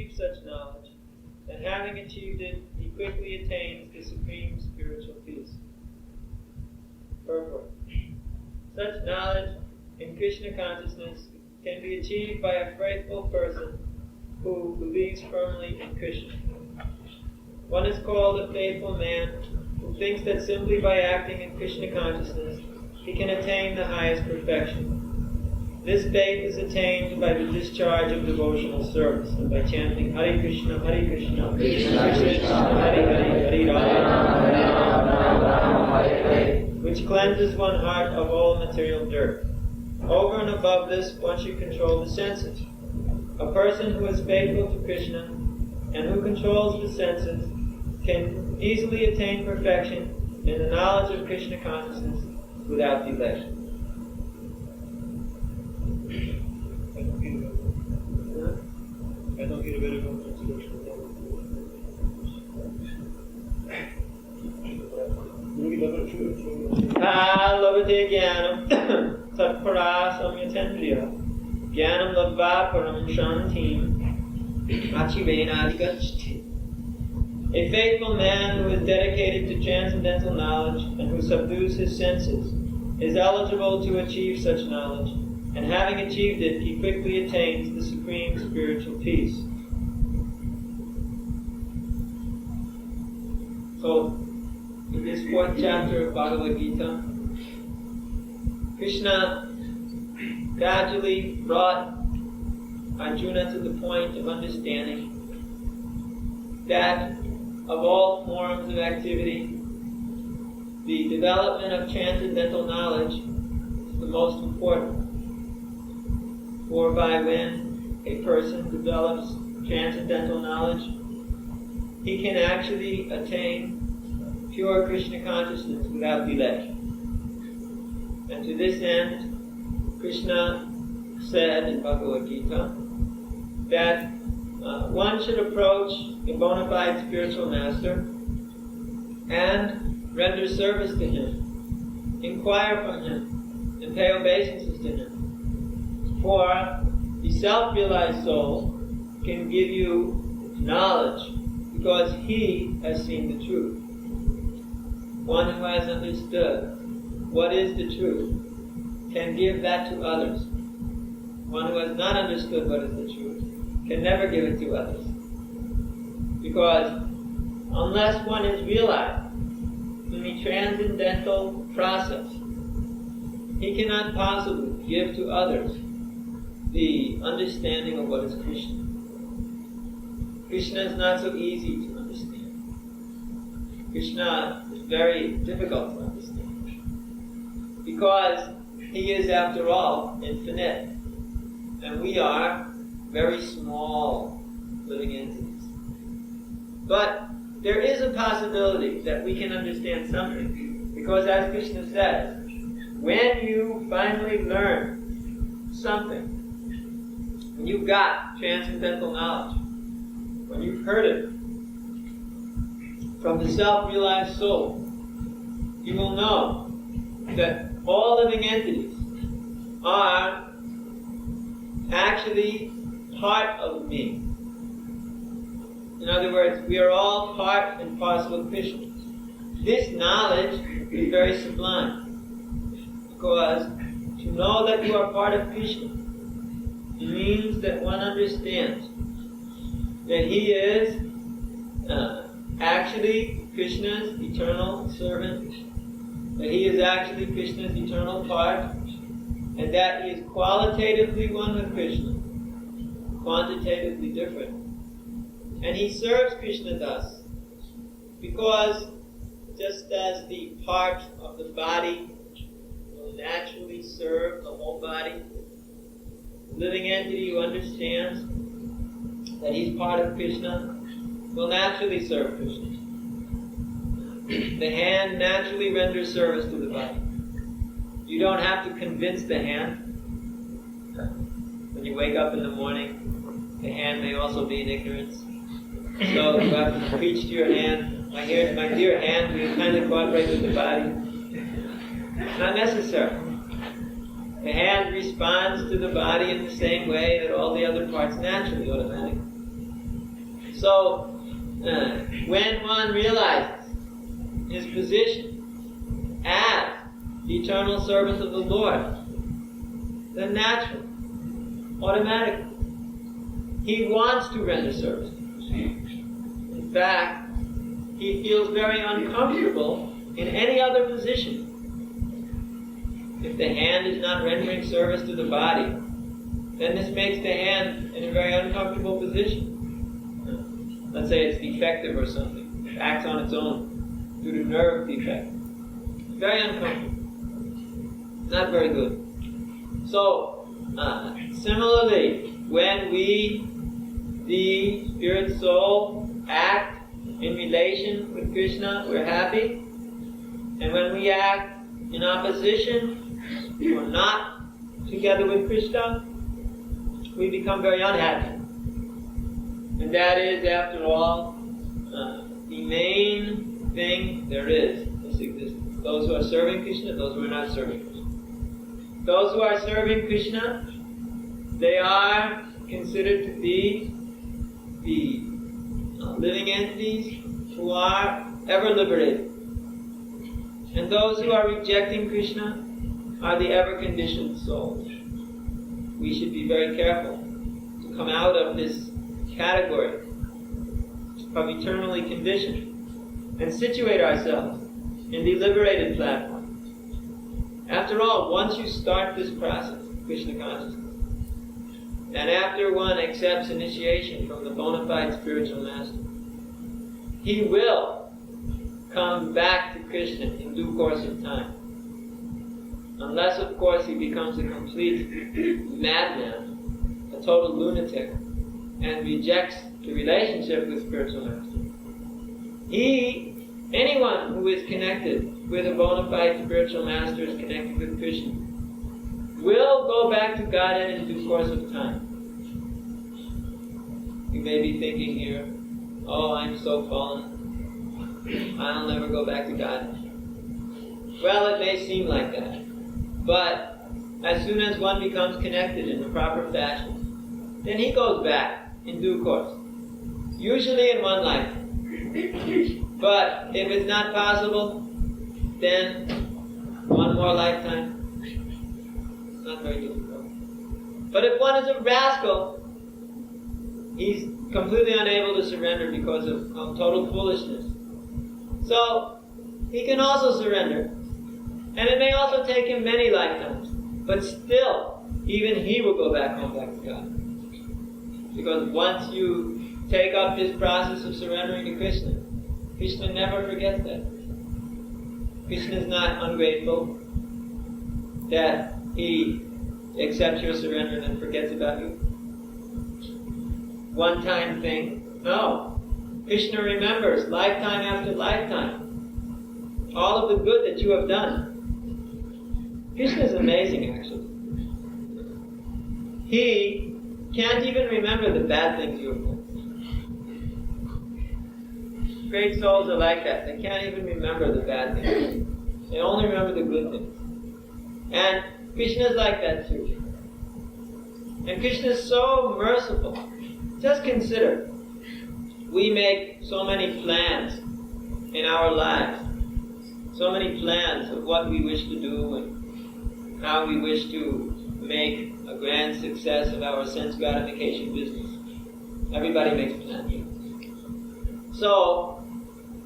achieve such knowledge, and having achieved it, he quickly attains the supreme spiritual peace. Purport. Such knowledge in Krishna consciousness can be achieved by a faithful person who believes firmly in Krishna. One is called a faithful man who thinks that simply by acting in Krishna consciousness he can attain the highest perfection. This faith is attained by the discharge of devotional service and by chanting Hare Krishna, Krishna Krishna, Hare Hare, Hare Rama, which cleanses one's heart of all material dirt. Over and above this, one should control the senses. A person who is faithful to Krishna and who controls the senses can easily attain perfection in the knowledge of Krishna consciousness without delay. I don't get a better translation. Labhate Jnanam Tatpara Samyatendriya Jnanam Labha Param Shantim Achivena Adhikachti. A faithful man who is dedicated to transcendental knowledge and who subdues his senses is eligible to achieve such knowledge, and having achieved it, he quickly attains the supreme spiritual peace. So, in this 4th chapter of Bhagavad Gita, Krishna gradually brought Arjuna to the point of understanding that of all forms of activity, the development of transcendental knowledge is the most important. For by when a person develops transcendental knowledge, he can actually attain pure Krishna consciousness without delay. And to this end, Krishna said in Bhagavad Gita that one should approach a bona fide spiritual master and render service to him, inquire from him, and pay obeisances to him. For the self-realized soul can give you knowledge because he has seen the truth. One who has understood what is the truth can give that to others. One who has not understood what is the truth can never give it to others. Because unless one is realized in the transcendental process, he cannot possibly give to others the understanding of what is Krishna. Krishna is not so easy to understand. Krishna is very difficult to understand. Because he is, after all, infinite. And we are very small living entities. But there is a possibility that we can understand something. Because as Krishna says, when you finally learn something, when you've got transcendental knowledge, when you've heard it from the self-realized soul, you will know that all living entities are actually part of me. In other words, we are all part and parcel of Krishna. This knowledge is very sublime, because to know that you are part of Krishna, it means that one understands that he is actually Krishna's eternal servant, that he is actually Krishna's eternal part, and that he is qualitatively one with Krishna, quantitatively different. And he serves Krishna thus, because just as the part of the body will naturally serve the whole body, the living entity who understands that he's part of Krishna will naturally serve Krishna. The hand naturally renders service to the body. You don't have to convince the hand. When you wake up in the morning, the hand may also be in ignorance. So you have to preach to your hand, my dear hand, will you kindly cooperate with the body? It's not necessary. The hand responds to the body in the same way that all the other parts naturally, automatically. So, when one realizes his position as the eternal servant of the Lord, then naturally, automatically, he wants to render service. In fact, he feels very uncomfortable in any other position. If the hand is not rendering service to the body, then this makes the hand in a very uncomfortable position. Let's say it's defective or something. It acts on its own due to nerve defect. Very uncomfortable. Not very good. So, similarly, when we, the spirit soul, act in relation with Krishna, we're happy. And when we act in opposition, or not together with Krishna, we become very unhappy. And that is, after all, the main thing there is in this existence. Those who are serving Krishna, those who are not serving Krishna. Those who are serving Krishna, they are considered to be the living entities who are ever liberated. And those who are rejecting Krishna are the ever-conditioned souls. We should be very careful to come out of this category of eternally conditioned and situate ourselves in the liberated platform. After all, once you start this process, Krishna consciousness, and after one accepts initiation from the bona fide spiritual master, he will come back to Krishna in due course of time. Unless, of course, he becomes a complete madman, a total lunatic, and rejects the relationship with spiritual master. Anyone who is connected with a bona fide spiritual master, is connected with Krishna, will go back to Godhead in due course of time. You may be thinking here, oh, I'm so fallen, I'll never go back to Godhead. Well, it may seem like that. But as soon as one becomes connected in the proper fashion, then he goes back in due course. Usually in one lifetime. But if it's not possible, then one more lifetime. It's not very difficult. But if one is a rascal, he's completely unable to surrender because of total foolishness. So, he can also surrender. And it may also take him many lifetimes. But still, even he will go back home, back to God. Because once you take up this process of surrendering to Krishna, Krishna never forgets that. Krishna is not ungrateful that he accepts your surrender and then forgets about you. One-time thing. No. Krishna remembers lifetime after lifetime all of the good that you have done. Krishna is amazing, actually. He can't even remember the bad things you have done. Great souls are like that. They can't even remember the bad things. They only remember the good things. And Krishna is like that too. And Krishna is so merciful. Just consider, we make so many plans in our lives. So many plans of what we wish to do and how we wish to make a grand success of our sense gratification business. Everybody makes plans. So,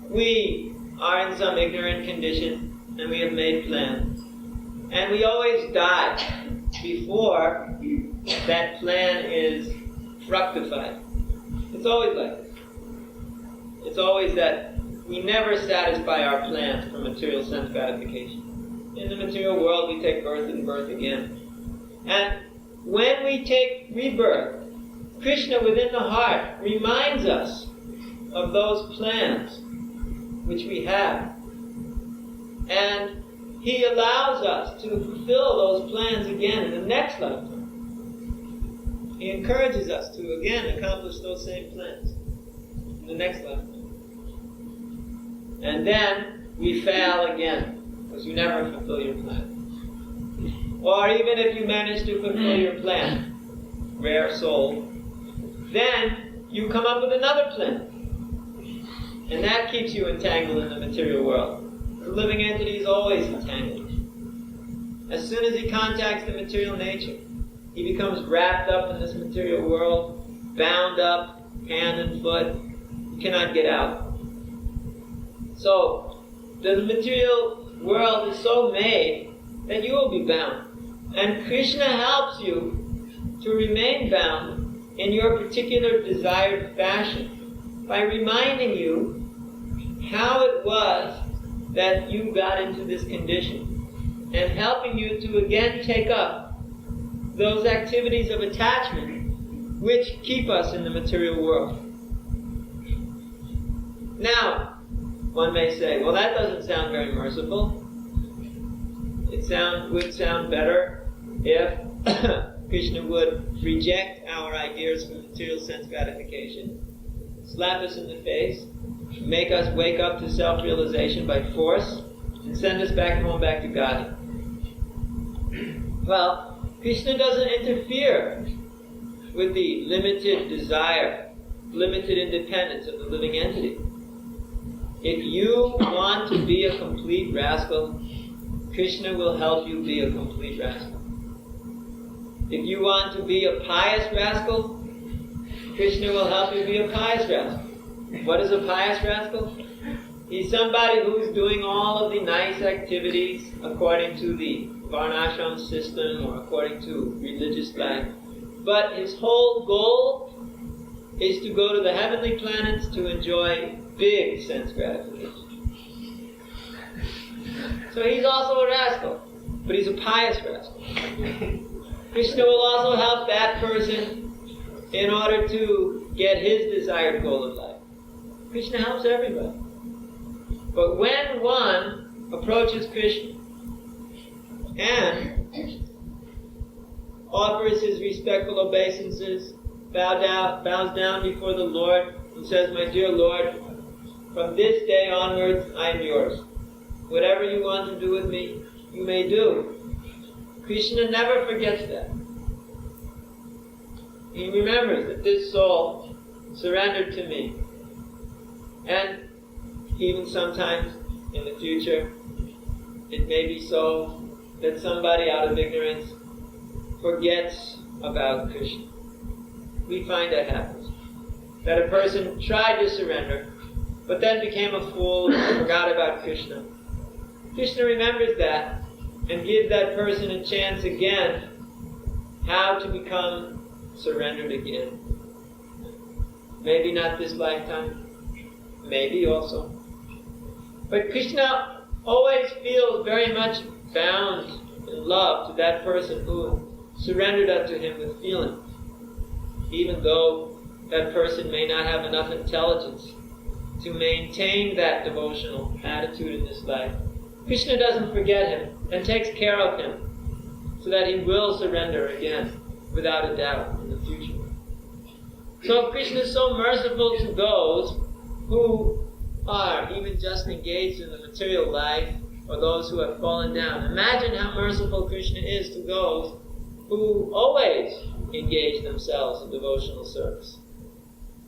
we are in some ignorant condition and we have made plans. And we always die before that plan is fructified. It's always like this. It's always that we never satisfy our plans for material sense gratification. In the material world, we take birth and birth again. And when we take rebirth, Krishna within the heart reminds us of those plans which we have. And he allows us to fulfill those plans again in the next lifetime. He encourages us to again accomplish those same plans in the next lifetime. And then we fail again, because you never fulfill your plan. Or even if you manage to fulfill your plan, rare soul, then you come up with another plan. And that keeps you entangled in the material world. The living entity is always entangled. As soon as he contacts the material nature, he becomes wrapped up in this material world, bound up, hand and foot. He cannot get out. So, the material world is so made that you will be bound. And Krishna helps you to remain bound in your particular desired fashion by reminding you how it was that you got into this condition and helping you to again take up those activities of attachment which keep us in the material world. Now, one may say, well, that doesn't sound very merciful. It would sound better if Krishna would reject our ideas for material sense gratification, slap us in the face, make us wake up to self-realization by force, and send us back to God. Well, Krishna doesn't interfere with the limited desire, limited independence of the living entity. If you want to be a complete rascal, Krishna will help you be a complete rascal. If you want to be a pious rascal, Krishna will help you be a pious rascal. What is a pious rascal? He's somebody who's doing all of the nice activities according to the varnashram system or according to religious life. But his whole goal is to go to the heavenly planets to enjoy big sense gratification. So he's also a rascal, but he's a pious rascal. Krishna will also help that person in order to get his desired goal of life. Krishna helps everybody. But when one approaches Krishna and offers his respectful obeisances, bows down before the Lord and says, "My dear Lord, from this day onwards, I am yours. Whatever you want to do with me, you may do." Krishna never forgets that. He remembers that this soul surrendered to me. And even sometimes in the future, it may be so that somebody out of ignorance forgets about Krishna. We find that happens. That a person tried to surrender, but then became a fool and forgot about Krishna. Krishna remembers that and gives that person a chance again how to become surrendered again. Maybe not this lifetime, maybe also. But Krishna always feels very much bound in love to that person who surrendered unto him with feeling, even though that person may not have enough intelligence to maintain that devotional attitude in this life. Krishna doesn't forget him and takes care of him so that he will surrender again without a doubt in the future. So Krishna is so merciful to those who are even just engaged in the material life or those who have fallen down. Imagine how merciful Krishna is to those who always engage themselves in devotional service,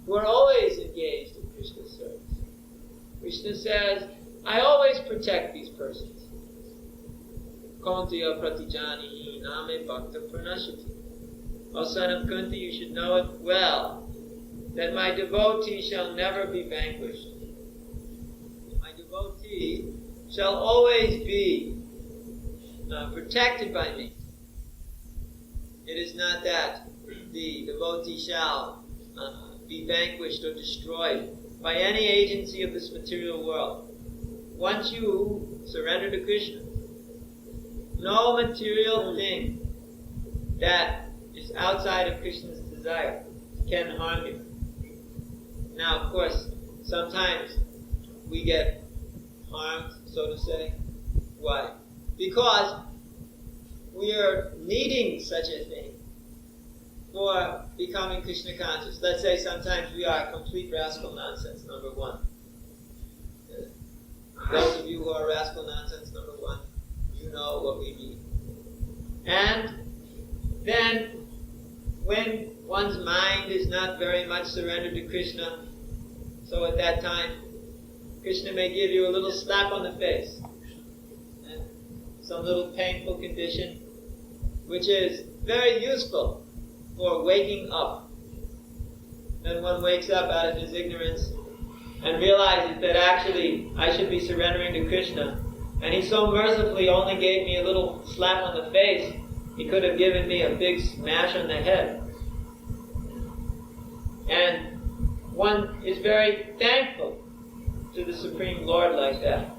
who are always engaged in Krishna's service. Krishna says, I always protect these persons. Kaunteya pratijanihi name bhakta pranashati. O son of Kunti, you should know it well, that my devotee shall never be vanquished. My devotee shall always be protected by me. It is not that the devotee shall be vanquished or destroyed by any agency of this material world. Once you surrender to Krishna, no material thing that is outside of Krishna's desire can harm you. Now, of course, sometimes we get harmed, so to say. Why? Because we are needing such a thing for becoming Krishna conscious. Let's say sometimes we are complete rascal nonsense, number one. Those of you who are rascal nonsense, number one, you know what we need. And then when one's mind is not very much surrendered to Krishna, so at that time, Krishna may give you a little slap on the face, some little painful condition, which is very useful for waking up. Then one wakes up out of his ignorance and realizes that actually I should be surrendering to Krishna. And he so mercifully only gave me a little slap on the face, he could have given me a big smash on the head. And one is very thankful to the Supreme Lord like that.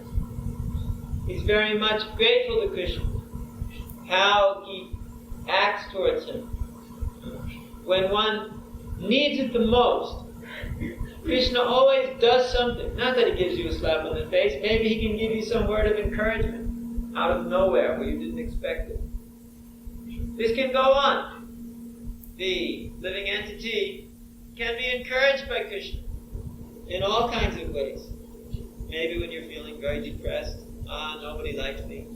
He's very much grateful to Krishna, how he acts towards him. When one needs it the most, Krishna always does something. Not that he gives you a slap on the face, maybe he can give you some word of encouragement out of nowhere where you didn't expect it. This can go on. The living entity can be encouraged by Krishna in all kinds of ways. Maybe when you're feeling very depressed, nobody likes me.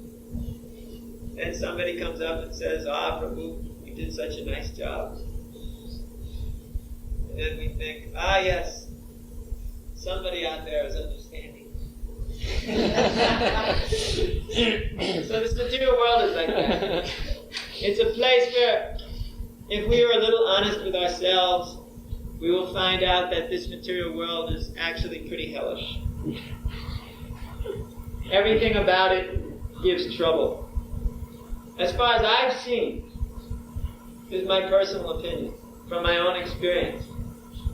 Then somebody comes up and says, Prabhu, you did such a nice job. And then we think, yes, somebody out there is understanding. So this material world is like that. It's a place where, if we are a little honest with ourselves, we will find out that this material world is actually pretty hellish. Everything about it gives trouble. As far as I've seen, this is my personal opinion, from my own experience,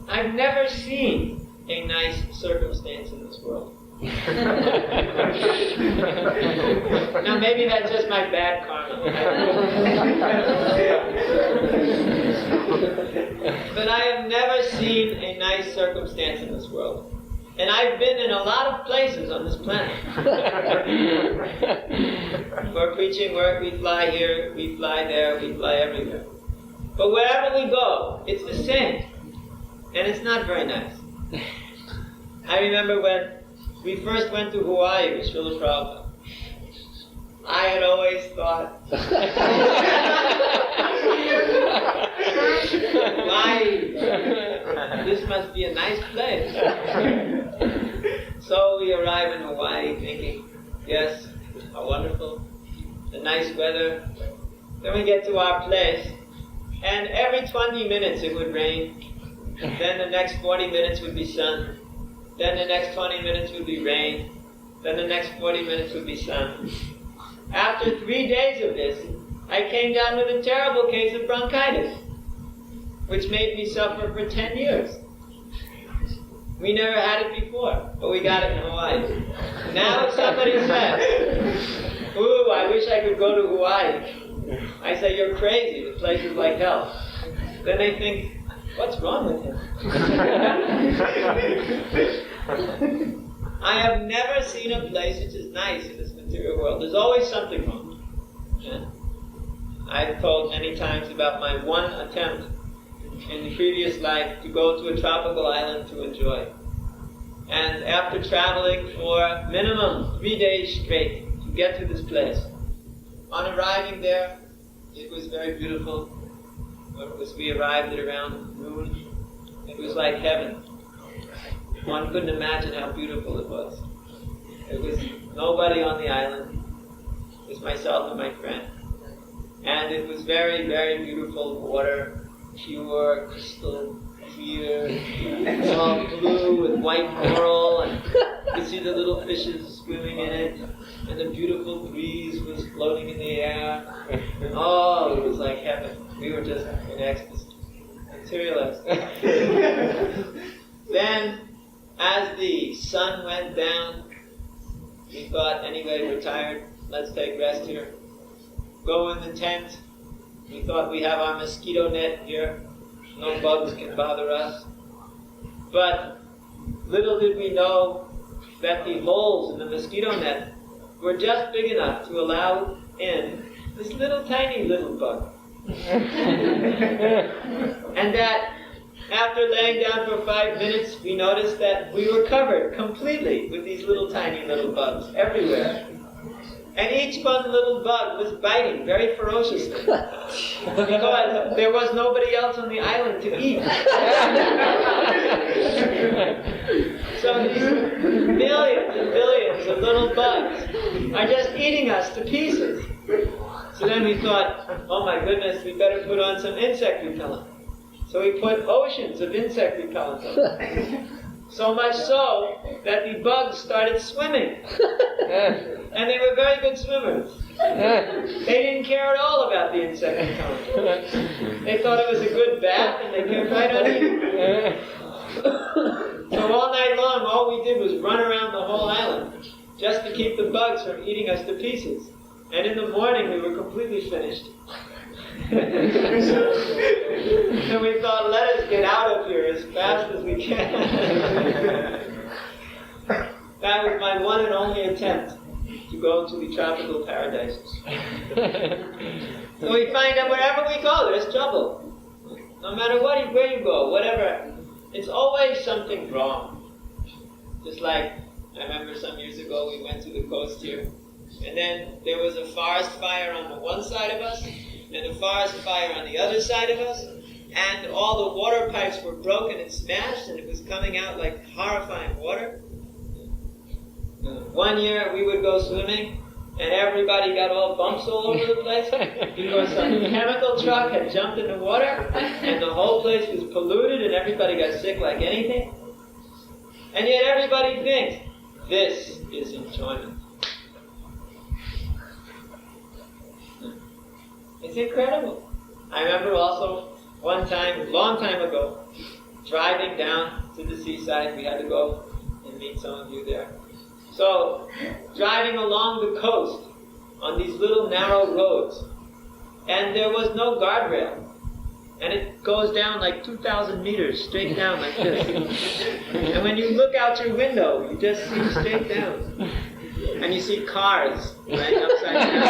I've never seen a nice circumstance in this world. Now maybe that's just my bad karma. But I have never seen a nice circumstance in this world. And I've been in a lot of places on this planet. For preaching work, we fly here, we fly there, we fly everywhere. But wherever we go, it's the same. And it's not very nice. I remember when we first went to Hawaii with Srila Prabhupada. I had always thought, why, this must be a nice place. So we arrive in Hawaii thinking, yes, how wonderful, the nice weather. Then we get to our place, and every 20 minutes it would rain. Then the next 40 minutes would be sun. Then the next 20 minutes would be rain. Then the next 40 minutes would be sun. After 3 days of this, I came down with a terrible case of bronchitis, which made me suffer for 10 years. We never had it before, but we got it in Hawaii. Now if somebody says, ooh, I wish I could go to Hawaii, I say, you're crazy, the place is like hell. Then they think, what's wrong with him? I have never seen a place which is nice in this material world. There's always something wrong. Yeah? I've told many times about my one attempt in the previous life to go to a tropical island to enjoy. And after traveling for minimum 3 days straight to get to this place, on arriving there, it was very beautiful. We arrived at around noon. It was like heaven. One couldn't imagine how beautiful it was. There was nobody on the island. It was myself and my friend. And it was very, very beautiful water, pure, crystal clear, all blue with white coral, and you could see the little fishes swimming in it, and the beautiful breeze was floating in the air. Oh, it was like heaven. We were just in ecstasy, materialized. Then, as the sun went down, we thought, anyway, we're tired, let's take rest here. Go in the tent. We thought we have our mosquito net here. No bugs can bother us. But little did we know that the holes in the mosquito net were just big enough to allow in this little tiny little bug. And that after laying down for 5 minutes, we noticed that we were covered completely with these little tiny little bugs everywhere. And each one little bug was biting very ferociously because there was nobody else on the island to eat. So these millions and billions of little bugs are just eating us to pieces. So then we thought, oh my goodness, we better put on some insect repellent. So we put oceans of insect repellent on. So much so that the bugs started swimming. And they were very good swimmers. They didn't care at all about the insect repellent. They thought it was a good bath and they kept right on eating. So all night long, all we did was run around the whole island just to keep the bugs from eating us to pieces. And in the morning, we were completely finished. And we thought, let us get out of here as fast as we can. That was my one and only attempt to go to the tropical paradises. So we find that wherever we go, there's trouble. No matter where you go, whatever, it's always something wrong. Just like, I remember some years ago we went to the coast here, and then there was a forest fire on the one side of us, and a forest fire on the other side of us, and all the water pipes were broken and smashed, and it was coming out like horrifying water. One year we would go swimming, and everybody got all bumps all over the place because some chemical truck had jumped in the water, and the whole place was polluted, and everybody got sick like anything. And yet everybody thinks, this is enjoyment. It's incredible. I remember also one time, a long time ago, driving down to the seaside. We had to go and meet some of you there. So, driving along the coast on these little narrow roads, and there was no guardrail. And it goes down like 2,000 meters, straight down like this. And when you look out your window, you just see straight down. And you see cars right upside down.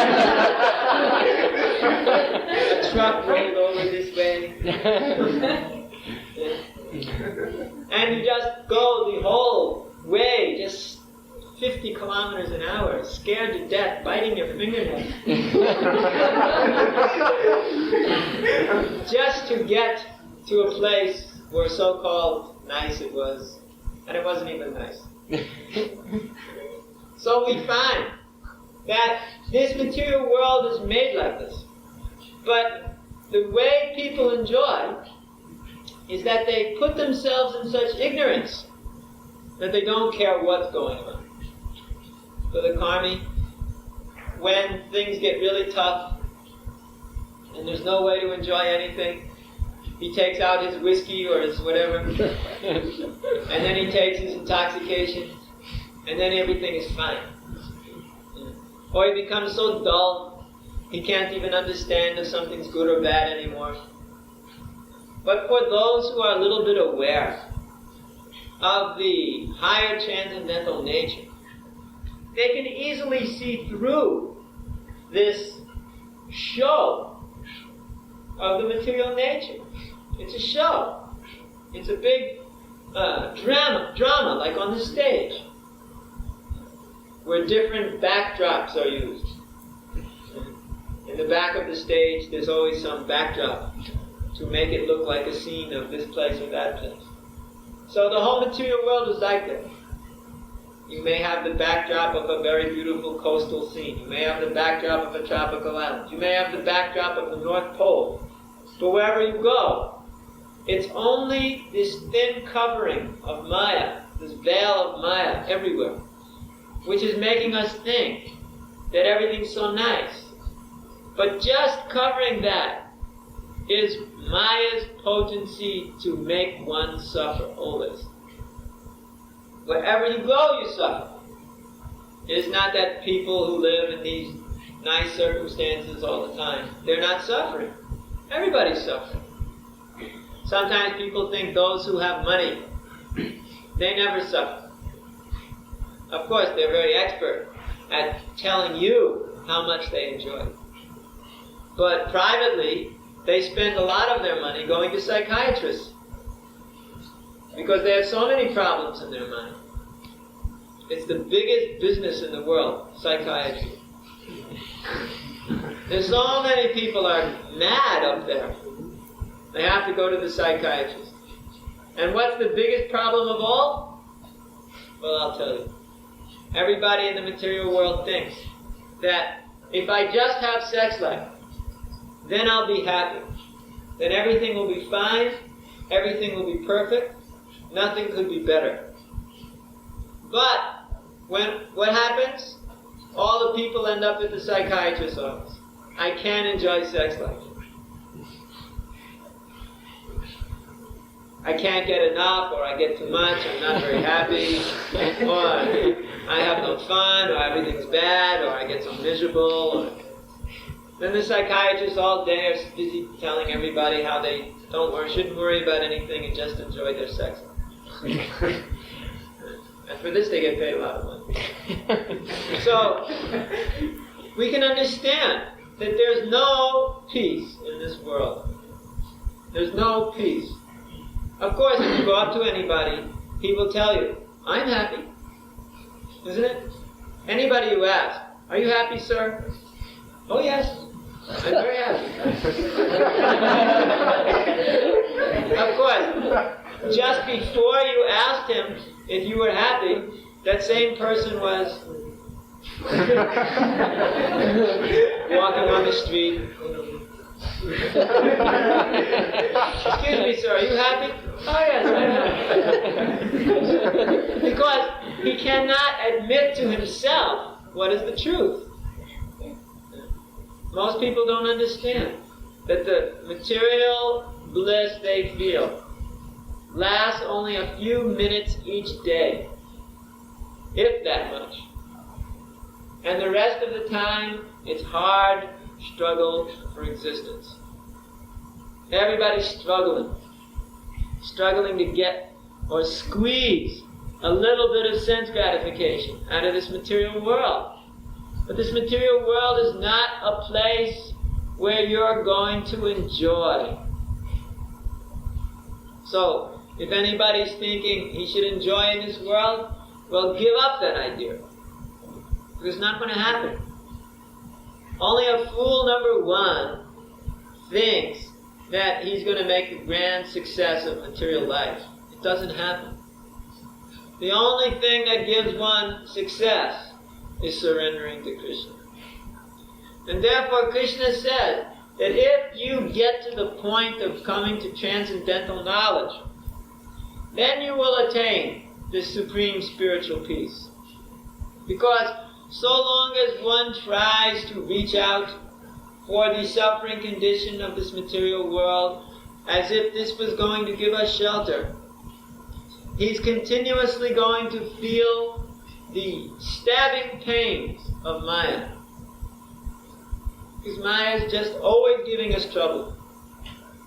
A truck rolled over this way. And you just go the whole way, just 50 kilometers an hour, scared to death, biting your fingernails. Just to get to a place where so-called nice it was, and it wasn't even nice. So we find that this material world is made like this. But the way people enjoy is that they put themselves in such ignorance that they don't care what's going on. For the karmi, when things get really tough and there's no way to enjoy anything, he takes out his whiskey or his whatever, and then he takes his intoxication, and then everything is fine. Or he becomes so dull, he can't even understand if something's good or bad anymore. But for those who are a little bit aware of the higher transcendental nature, they can easily see through this show of the material nature. It's a show. It's a big drama like on the stage, where different backdrops are used. In the back of the stage, there's always some backdrop to make it look like a scene of this place or that place. So the whole material world is like that. You may have the backdrop of a very beautiful coastal scene. You may have the backdrop of a tropical island. You may have the backdrop of the North Pole. But wherever you go, it's only this thin covering of Maya, this veil of Maya everywhere, which is making us think that everything's so nice. But just covering that is Maya's potency to make one suffer always. Wherever you go, you suffer. It is not that people who live in these nice circumstances all the time, they're not suffering. Everybody's suffering. Sometimes people think those who have money, they never suffer. Of course, they're very expert at telling you how much they enjoy. But privately, they spend a lot of their money going to psychiatrists because they have so many problems in their mind. It's the biggest business in the world, psychiatry. There's so many people are mad up there. They have to go to the psychiatrist. And what's the biggest problem of all? Well, I'll tell you. Everybody in the material world thinks that if I just have sex life, then I'll be happy. Then everything will be fine, everything will be perfect, nothing could be better. But what happens? All the people end up at the psychiatrist's office. I can't enjoy sex life. I can't get enough, or I get too much, I'm not very happy, or I have no fun, or everything's bad, or I get so miserable. Then the psychiatrists all day are busy telling everybody how they shouldn't worry about anything and just enjoy their sex life. And for this they get paid a lot of money. So, we can understand that there's no peace in this world. There's no peace. Of course, if you go up to anybody, he will tell you, I'm happy. Isn't it? Anybody you ask, are you happy, sir? Oh, yes. I'm very happy. Of course, just before you asked him if you were happy, that same person was walking on the street. Excuse me, sir, are you happy? Oh, yes, I'm happy. Because he cannot admit to himself what is the truth. Most people don't understand that the material bliss they feel lasts only a few minutes each day, if that much. And the rest of the time, it's hard struggle for existence. Everybody's struggling to get or squeeze a little bit of sense gratification out of this material world. But this material world is not a place where you're going to enjoy. So, if anybody's thinking he should enjoy in this world, well, give up that idea. Because it's not going to happen. Only a fool, number one, thinks that he's going to make the grand success of material life. It doesn't happen. The only thing that gives one success is surrendering to Krishna. And therefore Krishna said that if you get to the point of coming to transcendental knowledge, then you will attain this supreme spiritual peace. Because so long as one tries to reach out for the suffering condition of this material world as if this was going to give us shelter, he's continuously going to feel the stabbing pains of Maya. Because Maya is just always giving us trouble.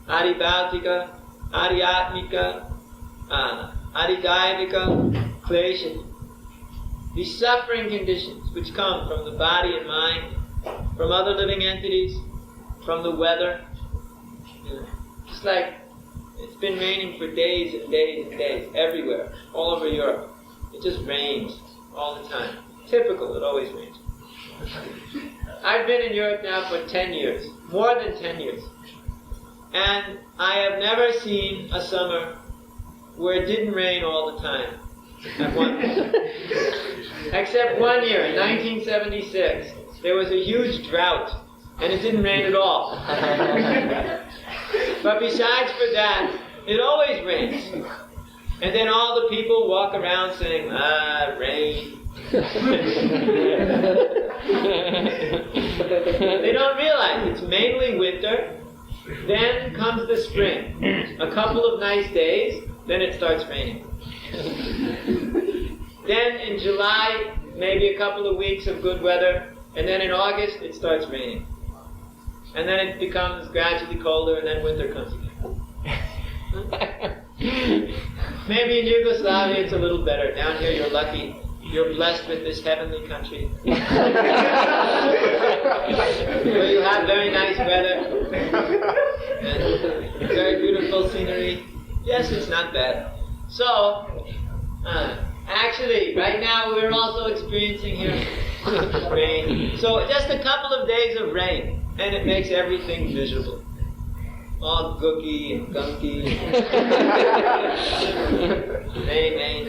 Adibhautika, Adhyatmika, Adidaivika, Klesha. The suffering conditions which come from the body and mind, from other living entities, from the weather. Just like it's been raining for days and days and days, everywhere, all over Europe. It just rains all the time. Typical, it always rains. I've been in Europe now for 10 years, more than 10 years. And I have never seen a summer where it didn't rain all the time. At one point. Except one year, in 1976, there was a huge drought, and it didn't rain at all. But besides for that, it always rains. And then all the people walk around saying, rain. They don't realize it's mainly winter, then comes the spring. A couple of nice days, then it starts raining. Then in July, maybe a couple of weeks of good weather, and then in August it starts raining. And then it becomes gradually colder, and then winter comes again. Maybe in Yugoslavia it's a little better. Down here you're lucky. You're blessed with this heavenly country. Where you have very nice weather, and very beautiful scenery. Yes, it's not bad. So, Actually, right now we're also experiencing here rain. So just a couple of days of rain, and it makes everything miserable. All gooky and gunky. Rain.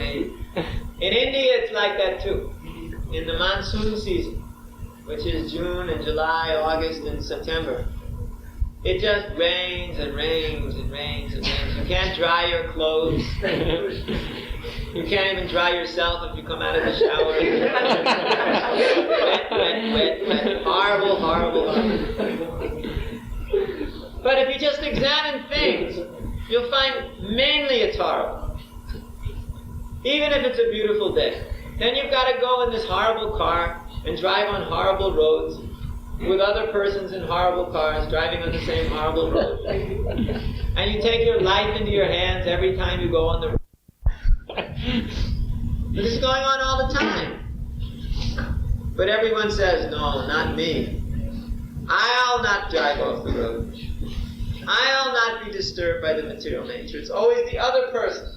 In India, it's like that too. In the monsoon season, which is June and July, August and September, it just rains and rains and rains and rains. You can't dry your clothes. You can't even dry yourself if you come out of the shower. Wet. Horrible. But if you just examine things, you'll find mainly it's horrible. Even if it's a beautiful day. Then you've got to go in this horrible car and drive on horrible roads with other persons in horrible cars driving on the same horrible road. And you take your life into your hands every time you go on the road. This is going on all the time. But everyone says, no, not me. I'll not drive off the road. I'll not be disturbed by the material nature. It's always the other person.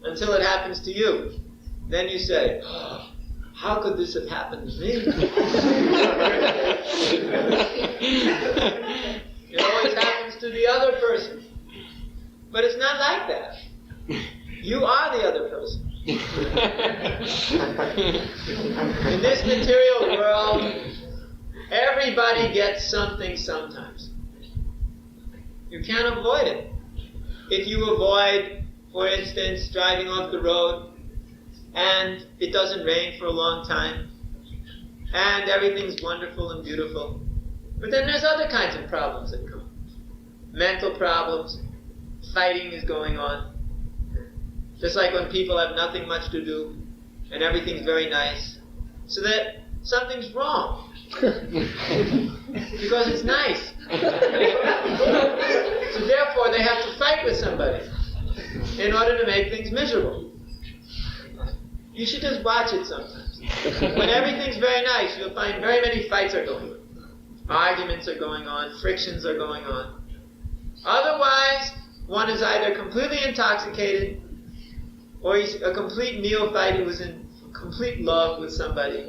Until it happens to you. Then you say, oh, how could this have happened to me? It always happens to the other person. But it's not like that. You are the other person. In this material world, everybody gets something sometimes. You can't avoid it. If you avoid, for instance, driving off the road, and it doesn't rain for a long time, and everything's wonderful and beautiful. But then there's other kinds of problems that come. Mental problems, fighting is going on. Just like when people have nothing much to do, and everything's very nice, so that something's wrong. Because it's nice. So therefore they have to fight with somebody in order to make things miserable. You should just watch it sometimes. When everything's very nice, you'll find very many fights are going on. Arguments are going on, frictions are going on. Otherwise, one is either completely intoxicated, or he's a complete neophyte who was in complete love with somebody,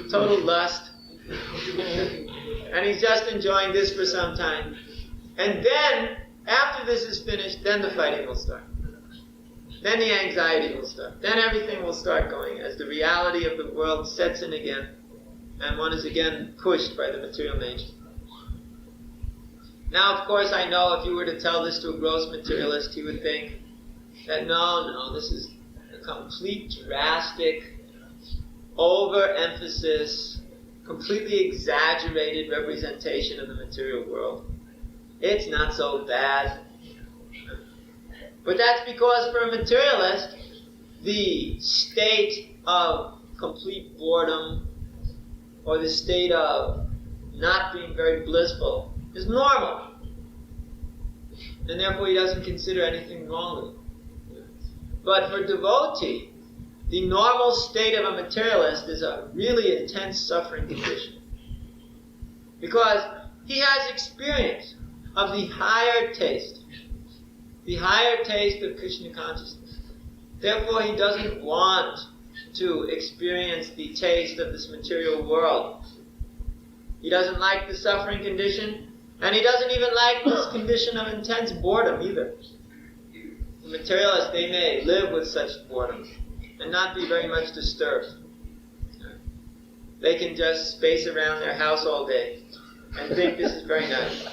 total lust, and he's just enjoying this for some time. And then, after this is finished, then the fighting will start. Then the anxiety will start. Then everything will start going as the reality of the world sets in again, and one is again pushed by the material nature. Now, of course, I know if you were to tell this to a gross materialist, he would think that no, this is a complete drastic overemphasis, completely exaggerated representation of the material world. It's not so bad. But that's because for a materialist, the state of complete boredom or the state of not being very blissful is normal. And therefore he doesn't consider anything wrong with it. But for a devotee, the normal state of a materialist is a really intense suffering condition. Because he has experience of the higher taste of Krishna consciousness. Therefore, he doesn't want to experience the taste of this material world. He doesn't like the suffering condition, and he doesn't even like this condition of intense boredom either. The materialists, they may live with such boredom and not be very much disturbed. They can just space around their house all day and think this is very nice.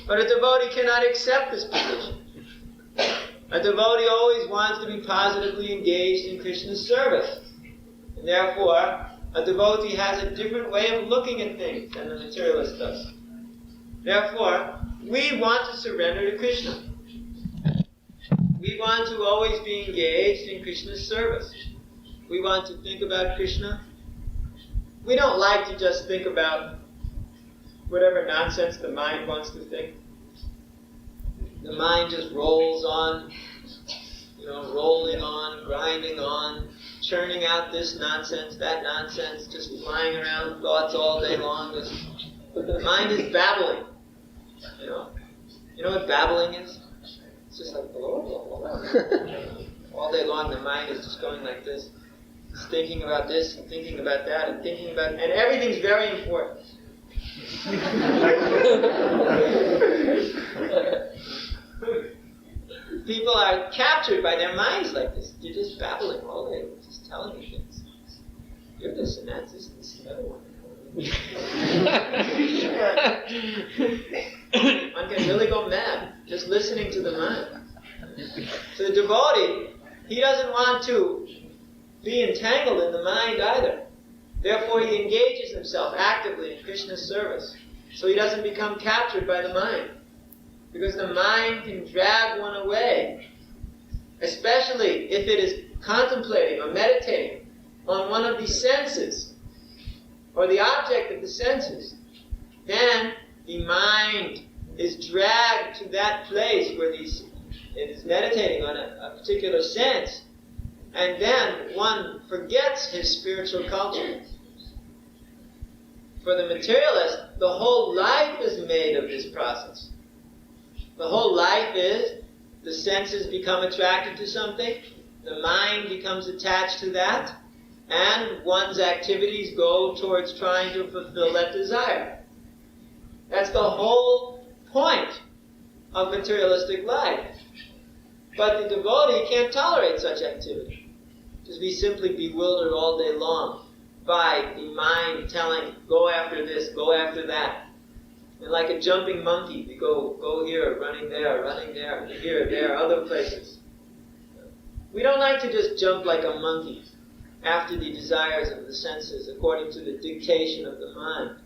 But a devotee cannot accept this position. A devotee always wants to be positively engaged in Krishna's service. And therefore, a devotee has a different way of looking at things than the materialist does. Therefore, we want to surrender to Krishna. We want to always be engaged in Krishna's service. We want to think about Krishna. We don't like to just think about whatever nonsense the mind wants to think. The mind just rolls on, rolling on, grinding on, churning out this nonsense, that nonsense, just flying around thoughts all day long. The mind is babbling. You know what babbling is? It's just like blah, blah, blah, blah. All day long the mind is just going like this. It's thinking about this and thinking about that and thinking about... And everything's very important. People are captured by their minds like this. You're just babbling all day, just telling me things. You're this and that, this and this and the other one. One can really go mad just listening to the mind. So the devotee, he doesn't want to be entangled in the mind either. Therefore he engages himself actively in Krishna's service. So he doesn't become captured by the mind. Because the mind can drag one away. Especially if it is contemplating or meditating on one of the senses, or the object of the senses. Then the mind is dragged to that place where it is meditating on a particular sense, and then one forgets his spiritual culture. For the materialist, the whole life is made of this process. The whole life is the senses become attracted to something, the mind becomes attached to that, and one's activities go towards trying to fulfill that desire. That's the whole point of materialistic life. But the devotee can't tolerate such activity. Just be simply bewildered all day long by the mind telling, go after this, go after that. And like a jumping monkey, we go here, running there, here, there, other places. We don't like to just jump like a monkey after the desires of the senses according to the dictation of the mind.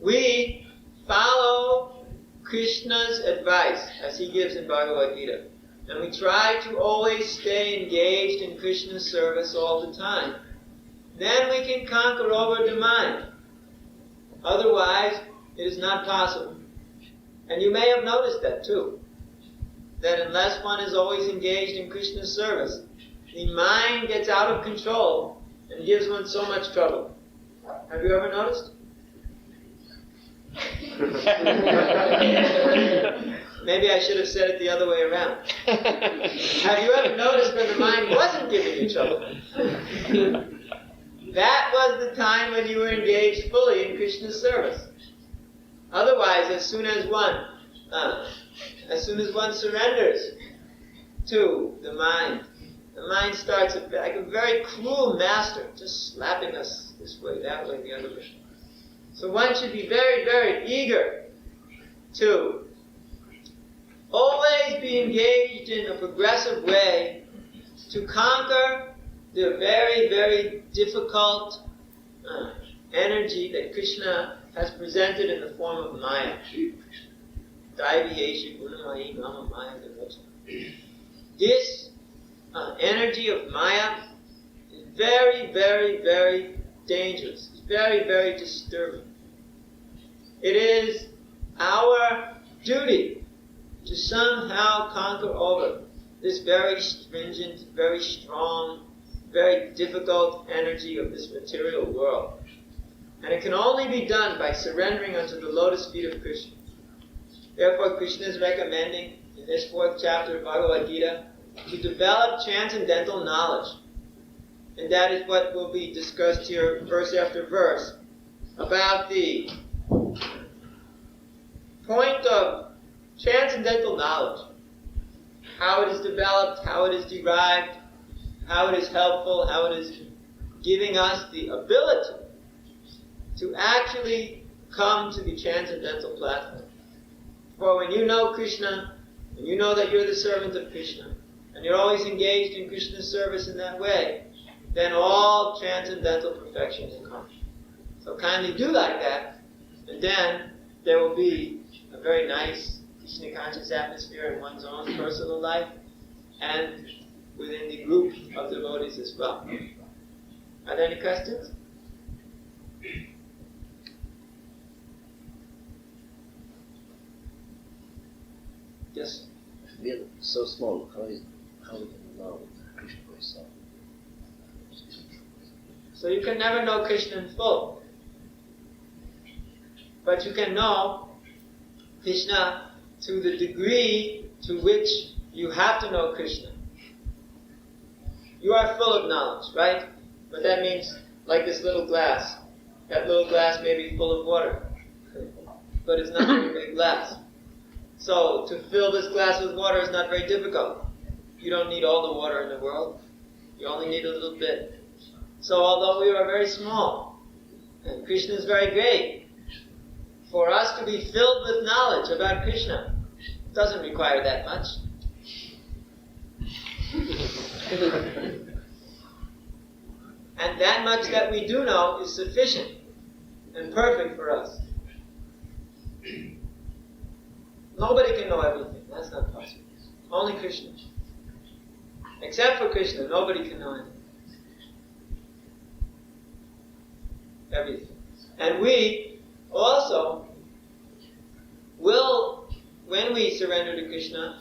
We follow Krishna's advice as he gives in Bhagavad Gita. And we try to always stay engaged in Krishna's service all the time. Then we can conquer over the mind. Otherwise, it is not possible. And you may have noticed that too. That unless one is always engaged in Krishna's service, the mind gets out of control and gives one so much trouble. Have you ever noticed? Maybe I should have said it the other way around. Have you ever noticed when the mind wasn't giving you trouble? That was the time when you were engaged fully in Krishna's service. Otherwise, as soon as one surrenders to the mind starts like a very cruel master, just slapping us this way, that way, the other way. So one should be very, very eager to always be engaged in a progressive way to conquer the very, very difficult energy that Krishna has presented in the form of Maya. Daiviyesha Gunamayi Nama Maya Devachana. This energy of Maya is very, very, very dangerous. It's very, very disturbing. It is our duty to somehow conquer over this very stringent, very strong, very difficult energy of this material world. And it can only be done by surrendering unto the lotus feet of Krishna. Therefore, Krishna is recommending in this 4th chapter of Bhagavad Gita to develop transcendental knowledge. And that is what will be discussed here verse after verse about the point of transcendental knowledge. How it is developed, how it is derived, how it is helpful, how it is giving us the ability to actually come to the transcendental platform. For when you know Krishna, and you know that you're the servant of Krishna, and you're always engaged in Krishna's service in that way, then all transcendental perfection will come. So kindly do like that, and then there will be a very nice Krishna conscious atmosphere in one's own personal life, and within the group of devotees as well. Are there any questions? Yes. We are so small. How we can know Krishna for himself? So you can never know Krishna in full, but you can know Krishna to the degree to which you have to know Krishna. You are full of knowledge, right? But that means, like this little glass. That little glass may be full of water, but it's not a very big glass. So, to fill this glass with water is not very difficult. You don't need all the water in the world. You only need a little bit. So, although we are very small, and Krishna is very great, for us to be filled with knowledge about Krishna doesn't require that much. And that much that we do know is sufficient and perfect for us. Nobody can know everything. That's not possible. Only Krishna. Except for Krishna, nobody can know anything. Everything. And we also will, when we surrender to Krishna,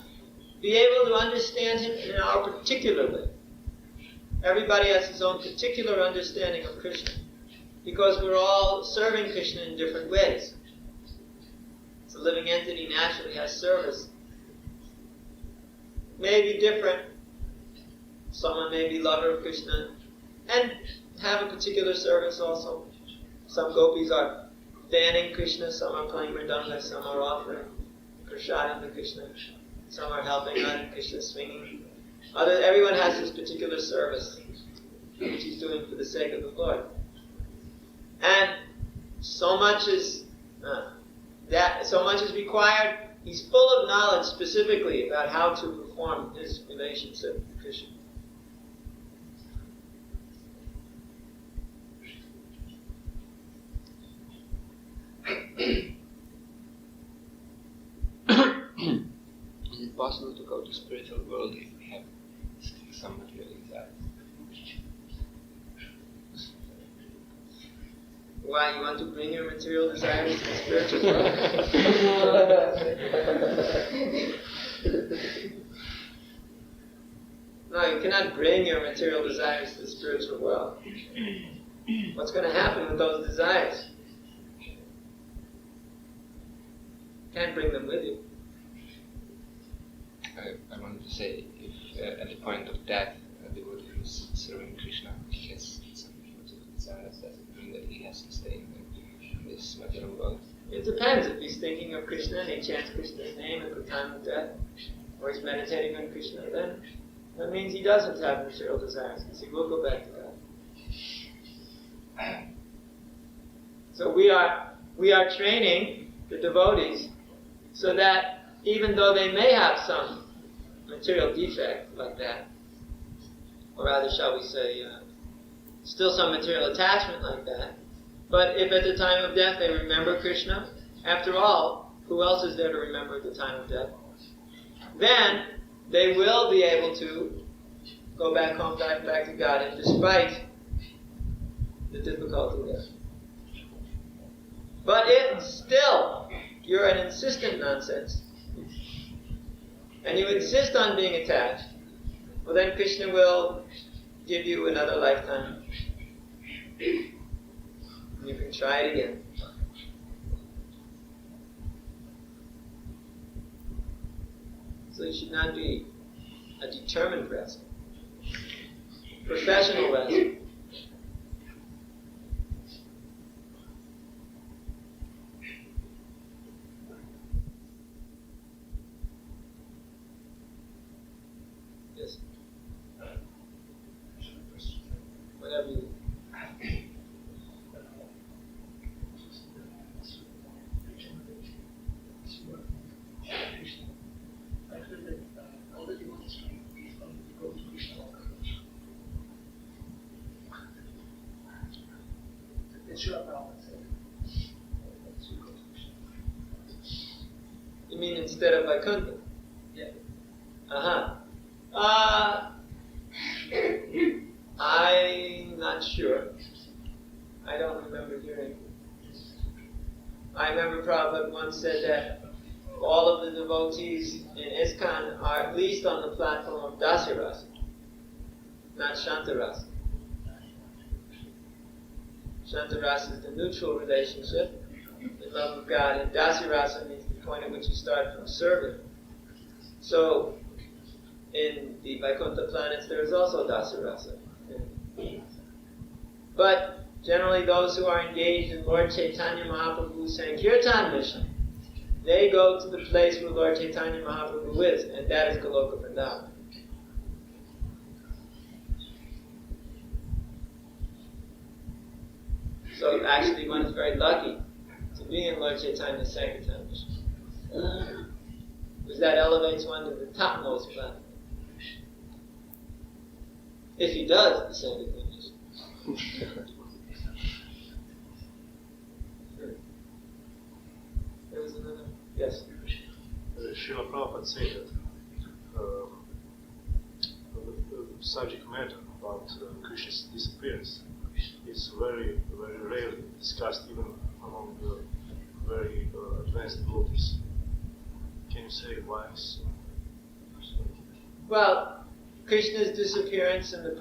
be able to understand Him in our particular way. Everybody has his own particular understanding of Krishna, because we're all serving Krishna in different ways. So a living entity naturally has service. May be different. Someone may be lover of Krishna and have a particular service also. Some gopis are fanning Krishna, some are playing mridanga, some are offering prasadam to Krishna, some are helping on Krishna swinging. Everyone has his particular service, which he's doing for the sake of the Lord. And so much is required. He's full of knowledge specifically about how to perform his relationship with Krishna. Is it possible to go to spiritual world if we have some material desires? Why, you want to bring your material desires to the spiritual world? No, you cannot bring your material desires to the spiritual world. What's going to happen with those desires? You can't bring them with you. I wanted to say, if at the point of death, the devotee who is serving Krishna, he has some material desires, does it mean that he has to stay in this material world? It depends. If he's thinking of Krishna and he chants Krishna's name at the time of death, or he's meditating on Krishna, then that means he doesn't have material desires, because he will go back to God. So we are training the devotees so that even though they may have some material defect like that, or rather, shall we say, still some material attachment like that, but if at the time of death they remember Krishna, after all, who else is there to remember at the time of death? Then they will be able to go back home, back to God, and despite the difficulty there. But if still you're an insistent nonsense, and you insist on being attached, well then Krishna will give you another lifetime. And you can try it again. So you should not be a determined wrestler. Professional wrestler. Yes. Whatever you. You mean instead of Vaikuntha? Yeah. I'm not sure. I don't remember hearing. I remember Prabhupada once said that all of the devotees in ISKCON are at least on the platform of Dasirasa, not Shantarasa. Shantarasa is the neutral relationship, the love of God, and Dasirasa means the point at which you start from serving. So, in the Vaikuntha planets, there is also Dasarasa. But generally, those who are engaged in Lord Chaitanya Mahaprabhu's Sankirtan mission, they go to the place where Lord Chaitanya Mahaprabhu is, and that is Goloka Vrindavan. So actually, one is very lucky to be in Lord Chaitanya's Sankirtan mission, because that elevates one to the topmost platform. If he does the Sankirtan mission. There was another. Yes. Srila Prabhupada said that the subject matter about Krishna's disappearance is very, very rarely discussed even among the very advanced devotees. Can you say why so? Well, Krishna's disappearance and the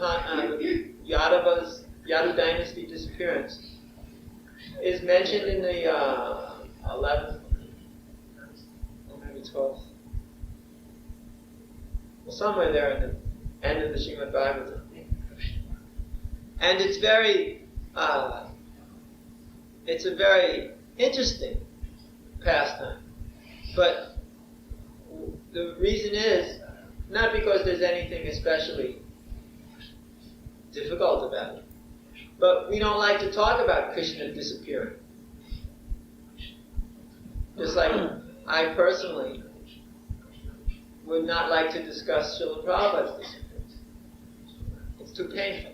Yadu dynasty disappearance is mentioned in the 11th, or maybe 12th, well, somewhere there in the end of the Srimad Bhagavatam. And it's a very interesting pastime. But the reason is not because there's anything especially difficult about it, but we don't like to talk about Krishna disappearing. Just like I personally would not like to discuss Srila Prabhupada's disappearance. It's too painful.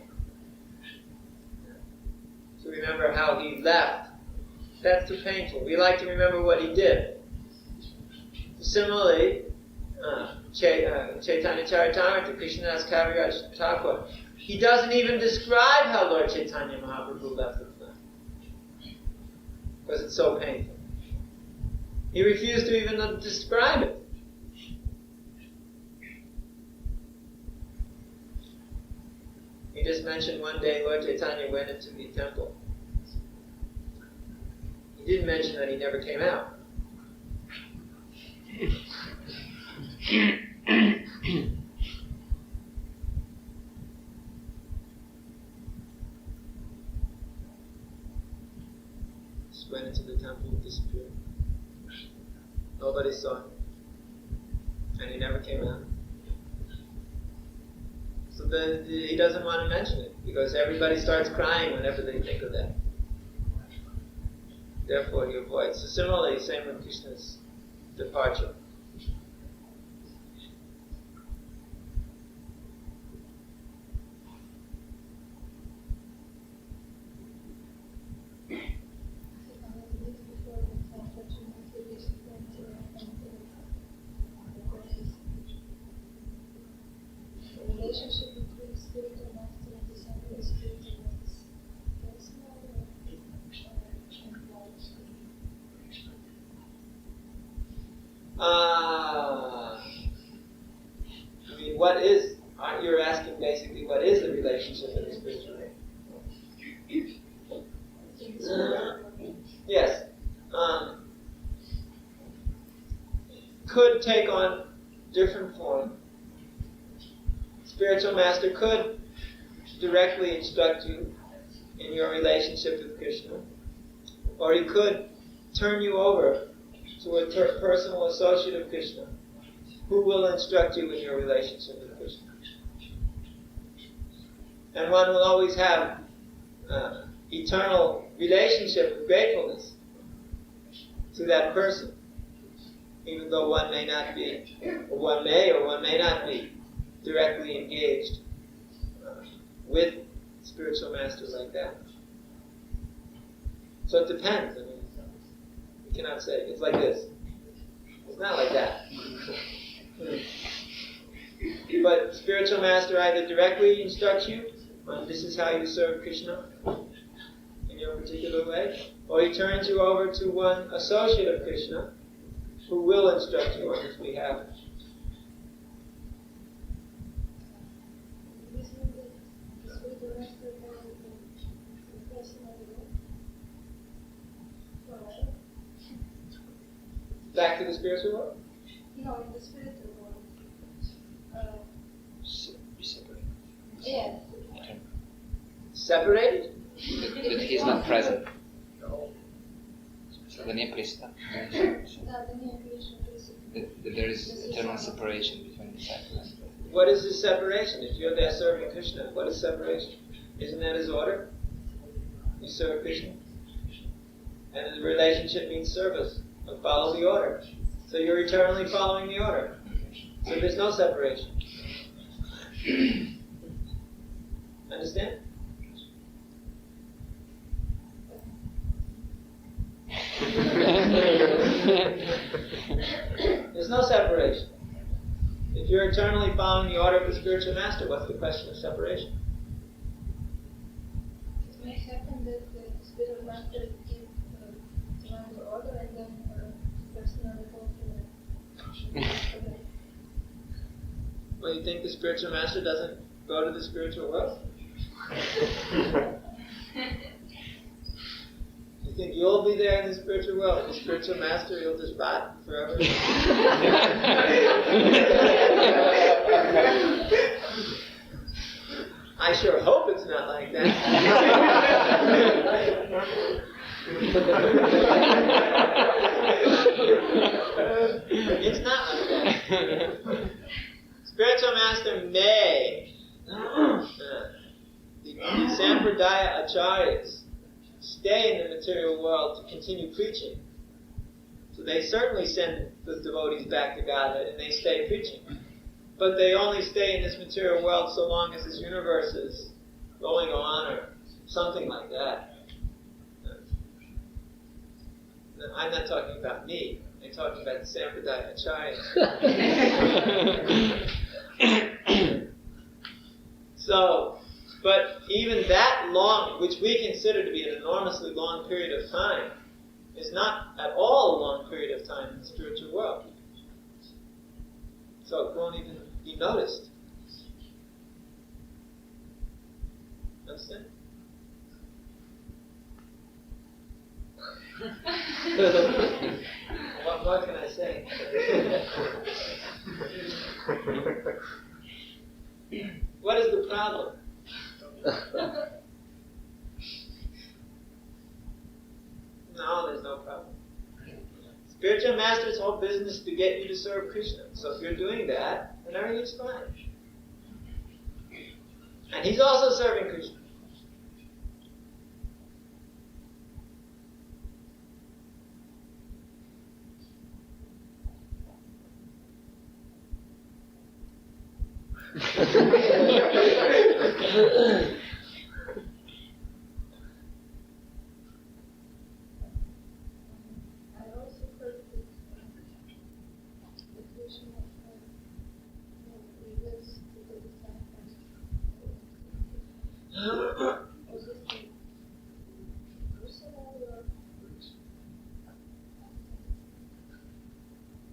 To remember how he left, that's too painful. We like to remember what he did. Similarly, Chaitanya Charitamrita, Krishnadas Kaviraj Thakur, he doesn't even describe how Lord Chaitanya Mahaprabhu left the planet, because it's so painful. He refused to even describe it. He just mentioned one day Lord Chaitanya went into the temple. He didn't mention that he never came out. Just went into the temple and disappeared. Nobody saw him. And he never came out. So then he doesn't want to mention it, because everybody starts crying whenever they think of that. Therefore he avoids. So similarly, same with Krishna's departure. Relationship between spiritual master and disciple is spiritual master. I mean, what is, aren't you asking basically what is the relationship in the spiritual life? Yes. Could take on different form. Spiritual master could directly instruct you in your relationship with Krishna, or he could turn you over to a personal associate of Krishna who will instruct you in your relationship with Krishna. And one will always have eternal relationship with gratefulness to that person, even though one may not be, or one may not be directly engaged with spiritual masters like that. So it depends. I mean, you cannot say it's like this. It's not like that. But spiritual master either directly instructs you on this is how you serve Krishna in your particular way, or he turns you over to one associate of Krishna who will instruct you on his behalf. No, Back to the spiritual world? in the spiritual world. separated? That he is not present. Да не присутствует. That there is eternal separation between disciples. What is this separation? If you're there serving Krishna, what is separation? Isn't that his order? You serve Krishna. And the relationship means service. But follow the order. So you're eternally following the order. So there's no separation. Understand? There's no separation. If you're eternally following the order of the spiritual master, what's the question of separation? It may happen that the spiritual master gives one the order and then personally go to the. Well, you think the spiritual master doesn't go to the spiritual world? You think you'll be there in the spiritual world? The spiritual master, you'll just rot forever? I sure hope it's not like that. It's not like that. Spiritual master may, the Sampradaya Acharyas, stay in the material world to continue preaching. So they certainly send the devotees back to Godhead and they stay preaching. But they only stay in this material world so long as this universe is going on or something like that. I'm not talking about me. I'm talking about the Sampradaya Acharyas. So, but even that long, which we consider to be an enormously long period of time, is not at all a long period of time in the spiritual world. So it won't even be noticed. Understand? What more can I say? What is the problem? No, there's no problem. Spiritual master's whole business is to get you to serve Krishna. So if you're doing that, then everything's fine. And he's also serving Krishna.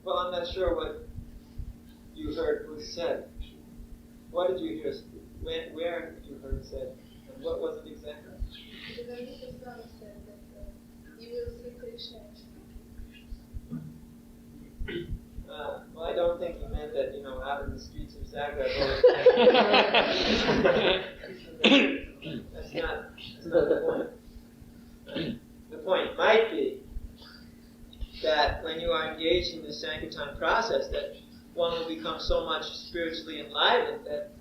Well, I'm not sure what you heard was said. What did you hear? Where you heard it said? And what was it exactly? The Harikesa Swami said that you will see Krishna. Well, I don't think he meant that, out in the streets of Zagreb. That's not the point. The point might be that when you are engaged in the Sankirtan process, that one will become so much spiritually enlivened that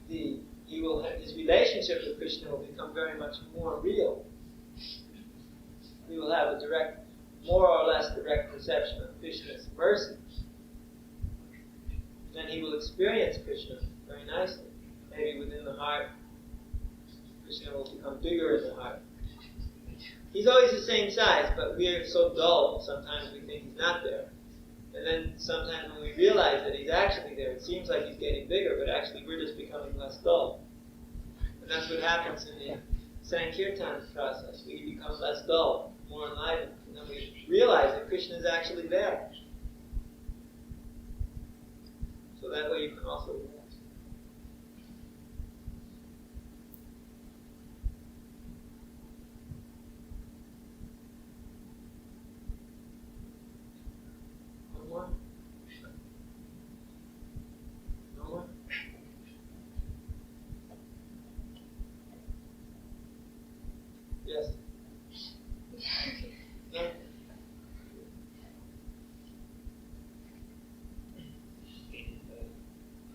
his relationship with Krishna will become very much more real. He will have a more or less direct perception of Krishna's mercy. Then he will experience Krishna very nicely. Maybe within the heart, Krishna will become bigger in the heart. He's always the same size, but we are so dull, sometimes we think he's not there. And then sometimes when we realize that he's actually there, it seems like he's getting bigger, but actually we're just becoming less dull. And that's what happens in the Sankirtan process. We become less dull, more enlightened, and then we realize that Krishna is actually there. So that way you can also relax. One more? No more?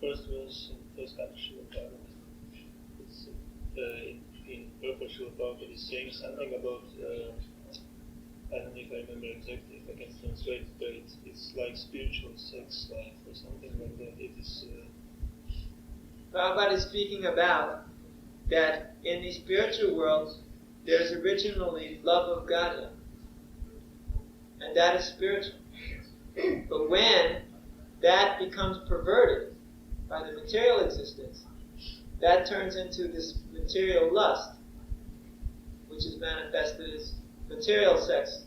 first verse in first chapter Srila Prabhupada. It's in purport Srila Prabhupada is saying something about I don't know if I remember exactly, if I can translate it, but it's like spiritual sex life or something like that. It is. Prabhupada is speaking about that in the spiritual world there's originally love of Godhead, and that is spiritual. But when that becomes perverted by the material existence, that turns into this material lust, which is manifested as material sex.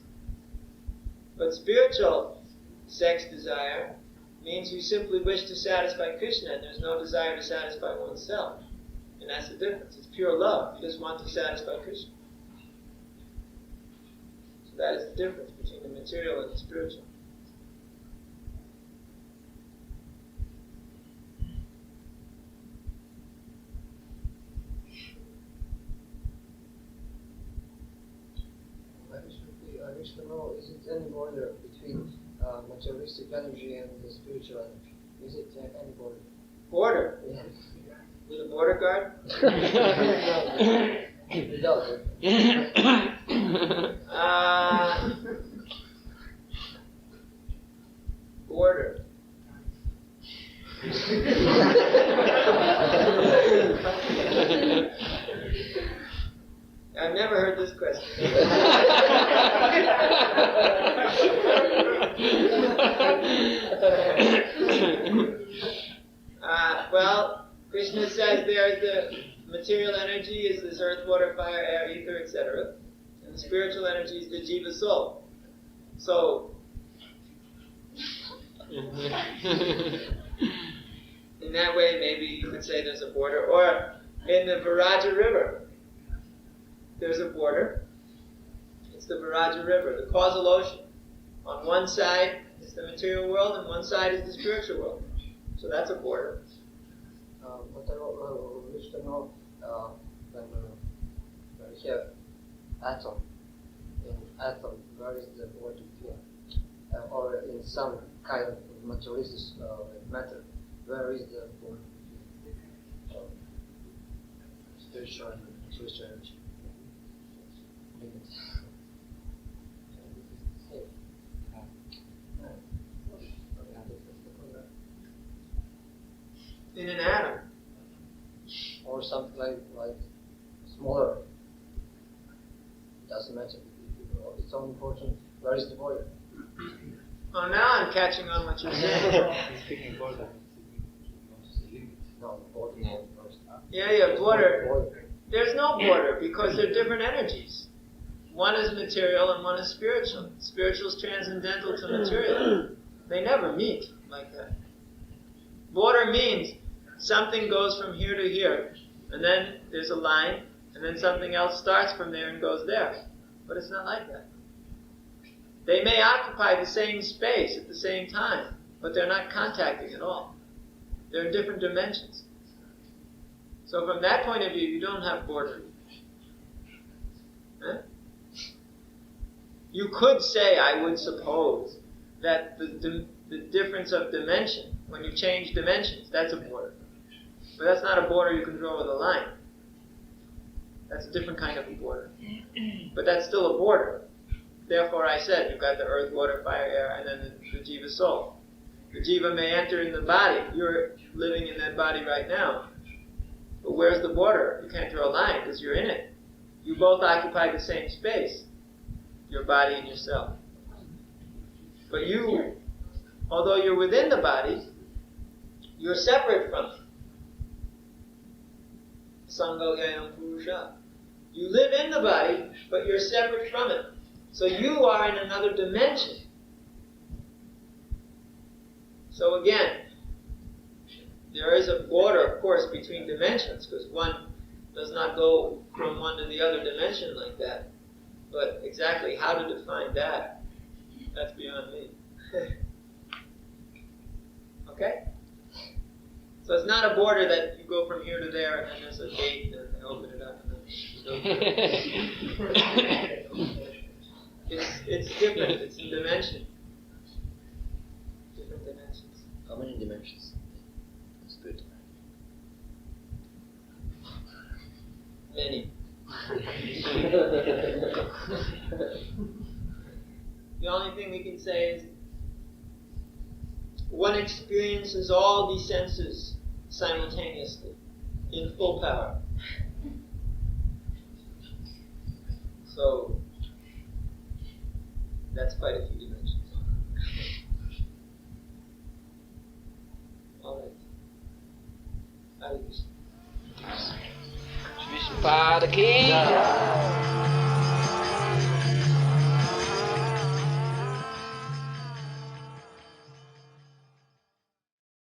But spiritual sex desire means you simply wish to satisfy Krishna and there's no desire to satisfy oneself. And that's the difference. It's pure love. You just want to satisfy Krishna. So that is the difference between the material and the spiritual. I wish to know, is it any border between materialistic energy and the spiritual energy? Is it any border? Border? Yeah. With a border guard? Without it. Border. I've never heard this question. Well, Krishna says there's the material energy is this earth, water, fire, air, ether, etc. And the spiritual energy is the jiva soul. So, in that way, maybe you could say there's a border. Or in the Viraja River, there's a border. It's the Viraja River, the causal ocean. On one side is the material world, and one side is the spiritual world. So that's a border. But I wish to know when we have atom, in atom, where is the border between? Or in some kind of materialistic matter, where is the border between spiritual and materialistic energy? In an atom. Or something like smaller. Doesn't matter. It's so important. Where is the border? Oh, now I'm catching on what you're saying. Speaking border, No, border. No. Yeah, border. There's no border because they're different energies. One is material and one is spiritual. Spiritual is transcendental to material. They never meet like that. Border means something goes from here to here, and then there's a line, and then something else starts from there and goes there. But it's not like that. They may occupy the same space at the same time, but they're not contacting at all. They're in different dimensions. So from that point of view, you don't have border. Huh? You could say, I would suppose, that the difference of dimension, when you change dimensions, that's a border. But that's not a border you can draw with a line. That's a different kind of a border. But that's still a border. Therefore, I said, you've got the earth, water, fire, air, and then the jiva soul. The jiva may enter in the body. You're living in that body right now. But where's the border? You can't draw a line because you're in it. You both occupy the same space, your body and yourself. But you, although you're within the body, you're separate from it. Sangha Yayam Purusha. You live in the body, but you're separate from it. So you are in another dimension. So again, there is a border, of course, between dimensions, because one does not go from one to the other dimension like that. But exactly how to define that, that's beyond me. Okay? So it's not a border that you go from here to there and then there's a gate and they open it up and then it's different. It's in dimension. Different dimensions. How many dimensions? Buddha? Many. The only thing we can say is one experiences all these senses simultaneously in full power. So that's quite a few dimensions. All right. Hare Krishna. Vishnupada ki